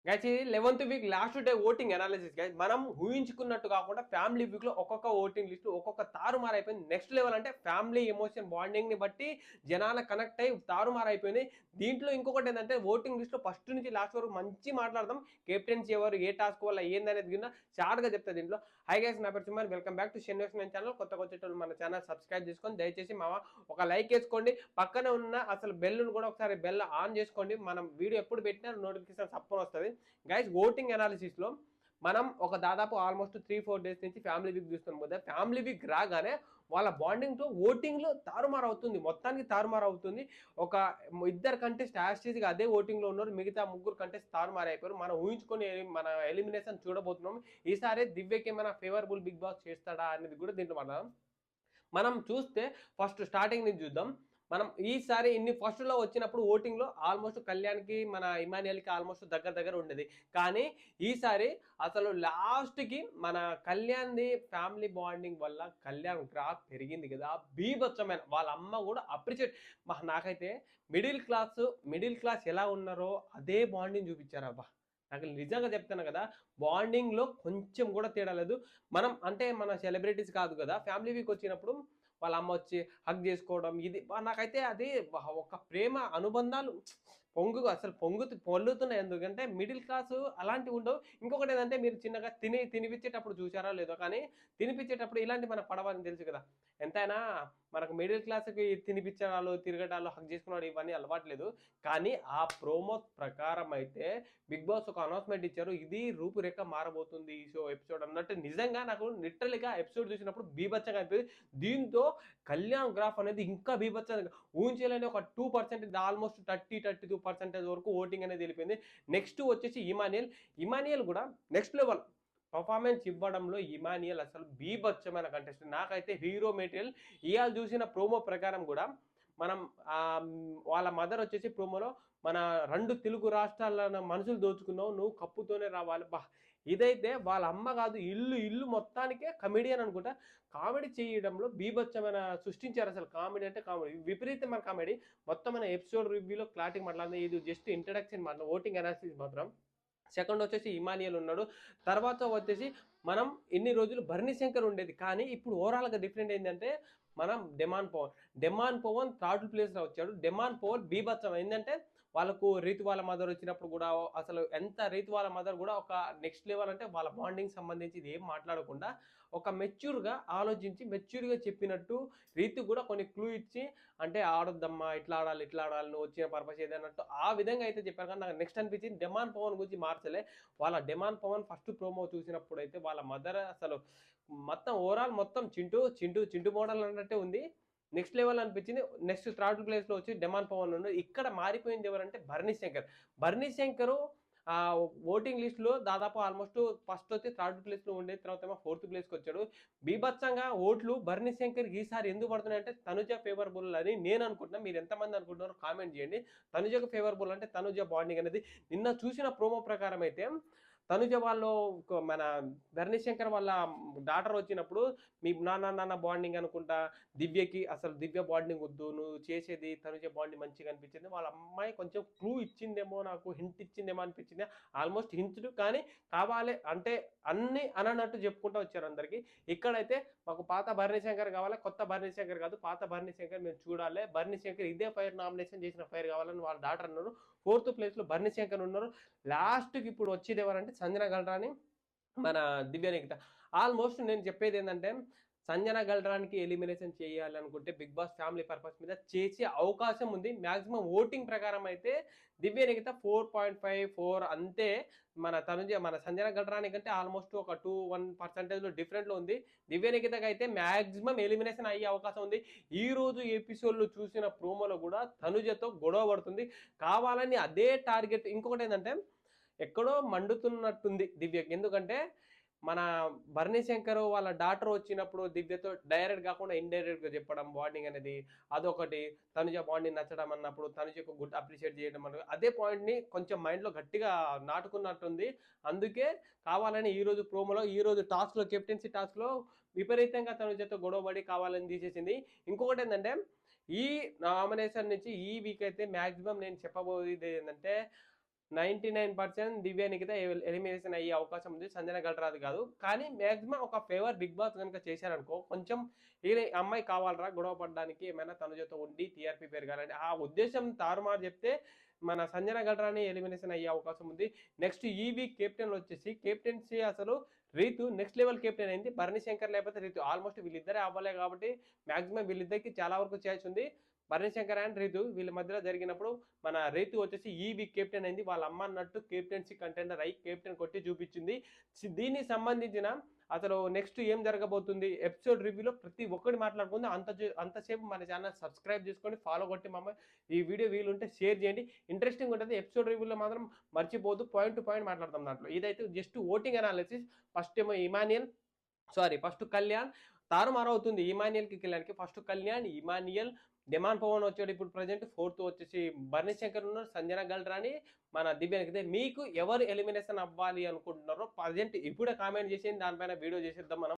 Guys ఇది 11th week last day voting analysis guys. మనం ఊహించుకున్నట్టు కాకుండా ఫ్యామిలీ వీక్ లో ఒక్కొక్క ఓటింగ్ లిస్ట్ ఒక్కొక్క తారుమారు అయిపోయింది. నెక్స్ట్ లెవెల్ అంటే ఫ్యామిలీ ఎమోషన్ బాండింగ్ ని బట్టి జనాల కనెక్ట్ అయ్యి తారుమారు అయిపోయింది. దీంట్లో ఇంకొకటి ఏంటంటే ఓటింగ్ లిస్ట్ లో ఫస్ట్ నుంచి లాస్ట్ వరకు మంచి మాట్లాడదాం. కెప్టెన్సీ ఎవరు, ఏ టాస్క్ వల్ల ఏందనేది కింద షార్ట్ గా చెప్తా దీంట్లో. హై గైస్, నా పేరు సుమన్, వెల్కమ్ బ్యాక్ టు షెన్యూస్ మెన్ ఛానల్. కొత్త వచ్చేటప్పుడు మన ఛానల్ సబ్స్క్రైబ్ చేసుకొని దయచేసి మా ఒక లైక్ వేసుకోండి. పక్కన ఉన్న అసలు బెల్ కూడా ఒకసారి బెల్ ఆన్ చేసుకోండి. మనం వీడియో ఎప్పుడు పెట్టినా నోటిఫికేషన్ సప్పని వస్తుంది. గైస్ ఓటింగ్ అనాలిసిస్ లో మనం ఒక దాదాపు ఆల్మోస్ట్ 3-4 డేస్ నుంచి ఫ్యామిలీ వీక్ చూస్తున్నాం కదా. ఫ్యామిలీ వీక్ రాగానే వాళ్ళ బాండింగ్ తో ఓటింగ్ లో తారుమారు అవుతుంది, మొత్తానికి తారుమారు అవుతుంది. ఒక ఇద్దరు కంటెస్ట్ యాస్టీస్గా అదే ఓటింగ్ లో ఉన్నారు, మిగతా ముగ్గురు కంటెస్ట్ తారుమారు అయిపోయారు. మనం ఊహించుకొని మన ఎలిమినేషన్ చూడబోతున్నాం. ఈసారి దివ్యకి ఏమైనా ఫేవరబుల్ బిగ్ బాస్ చేస్తాడా అనేది కూడా దీంట్లో మనం చూస్తే ఫస్ట్ స్టార్టింగ్ నుంచి చూద్దాం. మనం ఈసారి ఇన్ని ఫస్ట్లో వచ్చినప్పుడు ఓటింగ్లో ఆల్మోస్ట్ కళ్యాణ్కి మన ఇమానియల్కి ఆల్మోస్ట్ దగ్గర దగ్గర ఉండేది. కానీ ఈసారి అసలు లాస్ట్కి మన కళ్యాణ్ది ఫ్యామిలీ బాండింగ్ వల్ల కళ్యాణ్ గ్రాఫ్ పెరిగింది కదా, బీభత్సమైన. వాళ్ళ అమ్మ కూడా అప్రిషియేట్. నాకైతే మిడిల్ క్లాస్ ఎలా ఉన్నారో అదే బాండింగ్ చూపించారు. అబ్బా, నాకు నిజంగా చెప్తాను కదా, బాండింగ్లో కొంచెం కూడా తేడా లేదు. మనం అంటే మన సెలబ్రిటీస్ కాదు కదా, ఫ్యామిలీ వీక్ వచ్చినప్పుడు వాళ్ళ అమ్మ వచ్చి హగ్ చేసుకోవడం, ఇది నాకైతే అది ఒక ప్రేమ అనుబంధాలు అసలు పొల్లుతున్నాయి. ఎందుకంటే మిడిల్ క్లాస్ అలాంటివి ఉండవు. ఇంకొకటి ఏంటంటే మీరు చిన్నగా తినిపించేటప్పుడు చూసారా లేదో, కానీ తినిపించేటప్పుడు ఇలాంటి మన పడవని తెలుసు కదా. ఎంతైనా మనకు మిడిల్ క్లాస్కి తినిపించడాలు, తిరగడాలు, హక్ చేసుకున్నాడు ఇవన్నీ అలవాట్లేదు. కానీ ఆ ప్రోమో ప్రకారం అయితే బిగ్ బాస్ ఒక అనౌన్స్మెంట్ ఇచ్చారు, ఇది రూపురేఖ మారబోతుంది ఈ షో ఎపిసోడ్ అన్నట్టు. నిజంగా నాకు లిటరలీగా ఎపిసోడ్ చూసినప్పుడు బీభత్సంగా అనిపించింది. దీంతో కళ్యాణ్ గ్రాఫ్ అనేది ఇంకా బీభత్సంగా ఊహించలేని ఒక 2%, ఆల్మోస్ట్ 30-32% వరకు ఓటింగ్ అనేది వెళ్ళిపోయింది. నెక్స్ట్ వచ్చేసి ఇమానియల్ కూడా నెక్స్ట్ లెవెల్ పర్ఫార్మెన్స్ ఇవ్వడంలో ఇమానియల్ అసలు బీభత్సమైన కంటెస్ట్. నాకైతే హీరో మెటీరియల్. ఇవాళ చూసిన ప్రోమో ప్రకారం కూడా మనం వాళ్ళ మదర్ వచ్చేసి ప్రోమోలో మన 2 తెలుగు రాష్ట్రాల మనుషులు దోచుకున్నావు, నువ్వు కప్పుతోనే రావాలి. బా, ఇదైతే వాళ్ళ అమ్మ కాదు, ఇల్లు మొత్తానికే కమెడియన్ అనుకుంటా. కామెడీ చేయడంలో బీభత్సమైన సృష్టించారు. అసలు కామెడీ అంటే కామెడీ, విపరీతమైన కామెడీ. మొత్తం మన ఎపిసోడ్ రివ్యూలో క్లారిటీ మాట్లాడింది. ఇది జస్ట్ ఇంట్రడక్షన్ మాట్లాడు, ఓటింగ్ అనాలిసిస్ మాత్రం. సెకండ్ వచ్చేసి ఇమానియల్ ఉన్నాడు. తర్వాత వచ్చేసి మనం ఎన్ని రోజులు భరణి శంకర్ ఉండేది, కానీ ఇప్పుడు ఓవరాల్గా డిఫరెంట్ ఏంటంటే మనం డెమాన్ పవన్ థర్డ్ ప్లేస్లో వచ్చాడు. డెమాన్ పవన్ బీభత్సం ఏంటంటే వాళ్ళకు రీతు వాళ్ళ మదర్ వచ్చినప్పుడు కూడా అసలు ఎంత రీతు వాళ్ళ మదర్ కూడా ఒక నెక్స్ట్ లెవెల్. అంటే వాళ్ళ బాండింగ్ సంబంధించి ఇది ఏం మాట్లాడకుండా ఒక మెచ్యూర్గా ఆలోచించి మెచ్యూర్గా చెప్పినట్టు రీతు కూడా కొన్ని క్లూ ఇచ్చి, అంటే ఆడొద్దమ్మా, ఇట్లా ఆడాలి నువ్వు వచ్చిన పర్పస్ ఏదన్నట్టు ఆ విధంగా అయితే చెప్పారు. కానీ నాకు నెక్స్ట్ అనిపించింది డెమాన్ పవన్ గురించి మార్చలే. వాళ్ళ డెమాన్ పవన్ ఫస్ట్ ప్రోమో చూసినప్పుడు అయితే వాళ్ళ మదర్ అసలు మొత్తం ఓవరాల్ మొత్తం చింటూ మోడల్ అన్నట్టే ఉంది. నెక్స్ట్ లెవెల్ అనిపించింది. నెక్స్ట్ థర్డ్ ప్లేస్లో వచ్చి డెమాన్ పవన్ ఉన్నాడు. ఇక్కడ మారిపోయింది ఎవరంటే భరణి శంకర్ ఓటింగ్ లిస్ట్లో దాదాపు ఆల్మోస్ట్ ఫస్ట్ వచ్చి థర్డ్ ప్లేస్లో ఉండే, తర్వాత ఏమో 4th ప్లేస్కి వచ్చాడు. బీభత్సంగా ఓట్లు భరణి శంకర్ ఈసారి ఎందుకు పడుతున్నాయంటే తనుజ ఫేవరబుల్ అని నేను అనుకుంటున్నా. మీరు ఎంతమంది అనుకుంటున్నారో కామెంట్ చేయండి. తనుజకు ఫేవరబుల్ అంటే తనుజ బాండింగ్ అనేది. నిన్న చూసిన ప్రోమో ప్రకారం అయితే తనుజ వాళ్ళు మన ధరణి శంకర్ వాళ్ళ డాటర్ వచ్చినప్పుడు మీ నాన్న బాండింగ్ అనుకుంటా, దివ్యకి అసలు దివ్య బాండింగ్ వద్దు, నువ్వు చేసేది తనుజ బాండింగ్ మంచిగా అనిపించింది. వాళ్ళ అమ్మాయి కొంచెం క్లూ ఇచ్చిందేమో, నాకు హింట్ ఇచ్చిందేమో అనిపించింది. ఆల్మోస్ట్ హింట్స్ కానీ కావాలి అంటే అన్ని అనన్నట్టు చెప్పుకుంటూ వచ్చారు అందరికీ. ఇక్కడైతే మాకు పాత భరణి శంకర్ కావాలి, కొత్త భరణి శంకర్ కాదు, పాత భరణి శంకర్ మేము చూడాలి. భరణి శంకర్ ఇదే ఫైర్ నామినేషన్ చేసిన ఫైర్ కావాలని వాళ్ళ డాటర్ అన్నారు. 4th ప్లేస్లో భరణి శంకర్ ఉన్నారు. లాస్ట్కి ఇప్పుడు వచ్చేది ఎవరంటే సంజన గల్రాని, మన దివ్యనికిత. ఆల్మోస్ట్ నేను చెప్పేది ఏంటంటే సంజన గల్రానికి ఎలిమినేషన్ చేయాలనుకుంటే బిగ్ బాస్ ఫ్యామిలీ పర్పస్ మీద చేసే అవకాశం ఉంది. మ్యాక్సిమం ఓటింగ్ ప్రకారం అయితే దివ్యనికిత 4.54 అంతే. మన సంజన గల్రాని కంటే ఆల్మోస్ట్ ఒక 2-1% డిఫరెంట్లో ఉంది. దివ్యనికితకి అయితే మ్యాక్సిమం ఎలిమినేషన్ అయ్యే అవకాశం ఉంది. ఈ రోజు ఎపిసోడ్లో చూసిన ప్రోమోలో కూడా తనుజతో గొడవ పడుతుంది కావాలని, అదే టార్గెట్. ఇంకొకటి ఏంటంటే ఎక్కడో మండుతున్నట్టుంది దివ్యకి. ఎందుకంటే మన భరణి శంకర్ వాళ్ళ డాటర్ వచ్చినప్పుడు దివ్యతో డైరెక్ట్ కాకుండా ఇండైరెక్ట్గా చెప్పడం బాండింగ్ అనేది అదొకటి. తనుజ బాండింగ్ నచ్చడం అన్నప్పుడు తనుజకు గుడ్ అప్రిషియేట్ చేయడం అన్నది అదే పాయింట్ని కొంచెం మైండ్లో గట్టిగా నాటుకున్నట్టుంది. అందుకే కావాలని ఈరోజు ప్రోమోలో, ఈరోజు టాస్క్లో, కెప్టెన్సీ టాస్క్లో విపరీతంగా తనుజతో గొడవపడి కావాలని తీసేసింది. ఇంకొకటి ఏంటంటే ఈ నామినేషన్ నుంచి ఈ వీక్ అయితే మ్యాక్సిమం నేను చెప్పబోయేది ఏంటంటే 99% దివ్య నిఖిత ఎలిమినేషన్ అయ్యే అవకాశం ఉంది. సంజన గల్రాది కాదు. కానీ మాక్సిమం ఒక ఫేవర్ బిగ్ బాస్ గనుక చేశారనుకో, కొంచెం అమ్మాయి కావాలిరా గొడవ పడడానికి, ఏమైనా తనుజతో ఉండి టీఆర్పీ పెరగాలని ఆ ఉద్దేశం తారుమారు చెప్తే మన సంజన గల్రాని ఎలిమినేషన్ అయ్యే అవకాశం ఉంది. నెక్స్ట్ ఈ వీక్ కెప్టెన్ వచ్చేసి కెప్టెన్సీ అసలు రీతు నెక్స్ట్ లెవెల్ కెప్టెన్ అయింది. భరణి శంకర్ లేకపోతే రీతు ఆల్మోస్ట్ వీళ్ళిద్దరే అవ్వలే కాబట్టి మాక్సిమం వీళ్ళిద్దరికి చాలా వరకు ఛాన్స్ ఉంది. భరణి శంకర్ అండ్ రీతు వీళ్ళ మధ్యలో జరిగినప్పుడు మన రీతు వచ్చేసి ఈ వీక్ కెప్టెన్ అయింది. వాళ్ళ అమ్మ అన్నట్టు కెప్టెన్సీ కంటెండర్ అయి కెప్టెన్ కొట్టి చూపించింది. దీనికి సంబంధించిన అసలు నెక్స్ట్ ఏం జరగబోతుంది ఎపిసోడ్ రివ్యూలో ప్రతి ఒక్కటి మాట్లాడుకుంది. అంతసేపు మన ఛానల్ సబ్స్క్రైబ్ చేసుకొని ఫాలో కొట్టి ఈ వీడియో వీలుంటే షేర్ చేయండి. ఇంట్రెస్టింగ్ ఉంటుంది. ఎపిసోడ్ రివ్యూలో మాత్రం మర్చిపోదు, పాయింట్ టు పాయింట్ మాట్లాడతాం దాంట్లో. ఇదైతే జస్ట్ ఓటింగ్ అనాలిసిస్. ఫస్ట్ ఏమో ఫస్ట్ కళ్యాణ్ తారుమారు అవుతుంది. ఇమానియల్కి కళ్యాణ్కి first Kalyan, Emmanuel, demand Pawan వచ్చాడు. ఇప్పుడు ప్రజెంట్ ఫోర్త్ వచ్చేసి భరణి శంకర్ ఉన్నారు, సంజన గల్రాని, మన దివ్యానికి. మీకు ఎవరు ఎలిమినేషన్ అవ్వాలి అనుకుంటున్నారో ప్రజెంట్ ఇప్పుడే కామెంట్ చేసి దానిపైన వీడియో చేసేద్దాం మనం.